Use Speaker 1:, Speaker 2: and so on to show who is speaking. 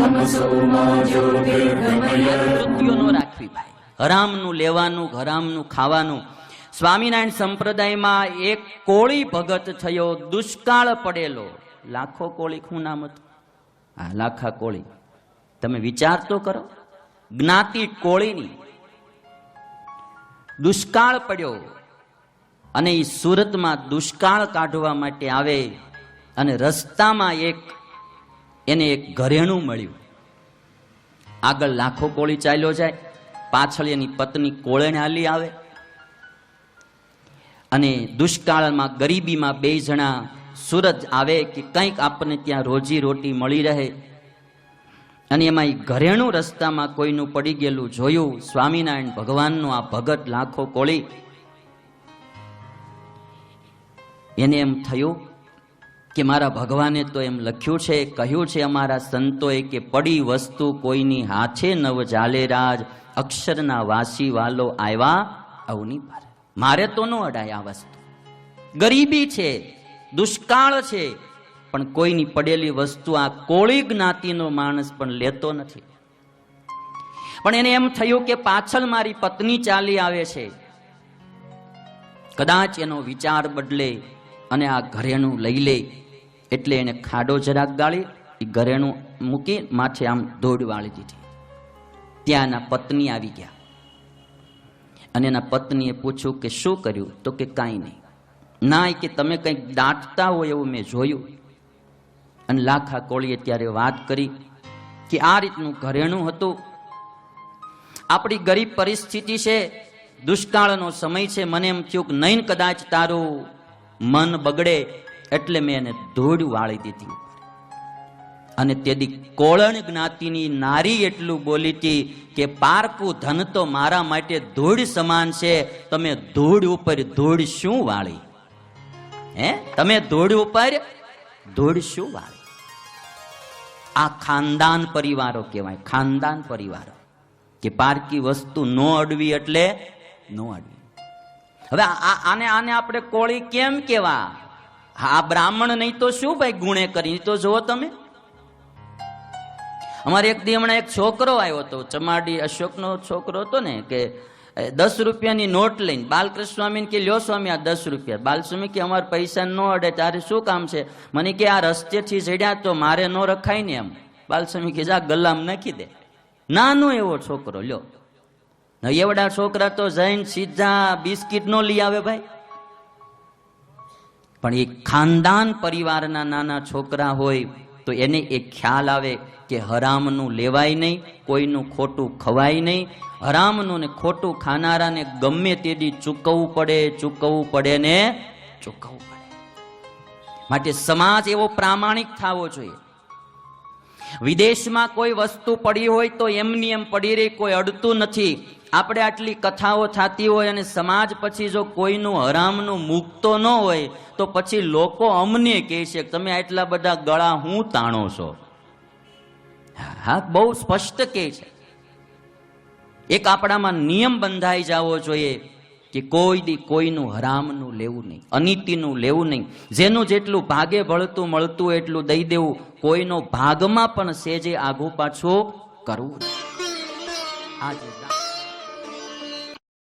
Speaker 1: કૃત્યો ન રાખવી ભાઈ, હરામનું લેવાનું, હરામનું ખાવાનું. સ્વામિનારાયણ સંપ્રદાયમાં એક કોળી ભગત થયો, દુષ્કાળ પડેલો. લાખો કોળી, શું નામ હતું? હા, લાખા કોળી. તમે વિચાર તો કરો, જ્ઞાતિ કોળીની. દુષ્કાળ પડ્યો અને એ સુરતમાં દુષ્કાળ કાઢવા માટે આવે અને રસ્તામાં એને એક ઘરેણું મળ્યું. આગળ લાખો કોળી ચાલ્યો જાય, પાછળ એની પત્ની કોળેને હાલી આવે અને દુષ્કાળમાં, ગરીબીમાં બે જણા સુરત આવે કે કંઈક આપણને ત્યાં રોજી રોટી મળી રહે. અને એમાં ઘરેણું રસ્તામાં કોઈનું પડી ગયેલું જોયું. સ્વામિનારાયણ ભગવાનનું આ ભગત લાખો કોળી, એને એમ થયું કે મારા ભગવાને તો એમ લખ્યું છે, કહ્યું છે અમારા સંતોએ કે પડી વસ્તુ કોઈની હાથે નવ જાલે રાજ, અક્ષરના વાસી વાલો આવ્યા અવની પર. મારે તો ન અડાય આ વસ્તુ. ગરીબી છે, દુષ્કાળ છે, પણ કોઈની પડેલી વસ્તુ આ કોળી જ્ઞાતિનો માણસ પણ લેતો નથી. પણ એને એમ થયું કે પાછળ મારી પત્ની ચાલી આવે છે, કદાચ એનો વિચાર બદલે અને આ ઘરેણું લઈ લે. એટલે એને ખાડો જરાક ગાળી, એ ઘરેણું મૂકી માથે આમ દોડ વાળી દીધી. ત્યાં એના પત્ની આવી ગયા અને એના પત્નીએ પૂછ્યું કે શું કર્યું? તો કે કાંઈ નહીં. ના, કે તમે કંઈક દાટતા હોય એવું મેં જોયું. અને લાખા કોળીએ ત્યારે વાત કરી કે આ રીતનું ઘરેણું હતું. આપણી ગરીબ પરિસ્થિતિ છે, દુષ્કાળનો સમય છે, મને એમ થયું કે નહીં કદાચ તારું મન બગડે, એટલે મેં એને ધૂળ વાળી દીધી. અને તેથી કોળણ જ્ઞાતિની નારી એટલું બોલી હતી કે પારકું ધન તો મારા માટે ધૂળ સમાન છે, તમે ધૂળ ઉપર ધૂળ શું વાળી? હે, તમે ધૂળ ઉપર ધૂળ શું વાળી? આ ખાનદાન પરિવારો કહેવાય, ખાનદાન પરિવારો. કે પારકી વસ્તુ નો અડવી એટલે નો અડવી. હવે આને આપણે કોળી કેમ કેવા? આ બ્રાહ્મણ નહીં તો શું ભાઈ ગુણે કરી? તો જુઓ તમે, અમારે એક દી હમણાં એક છોકરો આવ્યો હતો, ચમાડી અશોકનો છોકરો હતો ને, કે 10 રૂપિયાની નોટ લઈને બાલકૃષ્ણ સ્વામીને કે લ્યો સ્વામી આ 10 રૂપિયા. બાલસ્વામી કે અમારે પૈસા ન અડે, તારે શું કામ છે? મને કે આ રસ્તેથી ચડ્યા તો મારે ન રખાય ને એમ. બાલસ્વામી કે જા ગલામ નાખી દે. નાનો એવો છોકરો, લ્યો. એવડા છોકરા તો જઈને સીધા બિસ્કિટ નો લઈ આવે ભાઈ. પણ એ ખાનદાન પરિવારના નાના છોકરા હોય તો એને એક ખ્યાલ આવે કે હરામનું લેવાય નહીં, કોઈનું ખોટું ખવાય નહીં. હરામનું ને ખોટું ખાનારાને ગમે તેથી ચૂકવવું પડે ને ચૂકવવું પડે. માટે સમાજ એવો પ્રામાણિક થવો જોઈએ. વિદેશમાં કોઈ વસ્તુ પડી હોય તો એમની એમ પડી રહી, કોઈ અડતું નથી. આપણે આટલી કથાઓ થતી હોય અને સમાજ પછી જો કોઈનું હરામનું મૂકતો ન હોય તો પછી લોકો અમને કહે છે તમે આટલા બધા ગળા હું તાણો છો. હા, બહુ સ્પષ્ટ કહે છે. એક આપણામાં નિયમ બંધાઈ જવો જોઈએ કે કોઈ દી કોઈનું હરામનું લેવું નહીં, અનીતિનું લેવું નહીં. જેનું જેટલું ભાગે ભળતું મળતું એટલું દઈ દેવું. કોઈનો ભાગમાં પણ સેજે આઘું પાછું કરવું નહીં.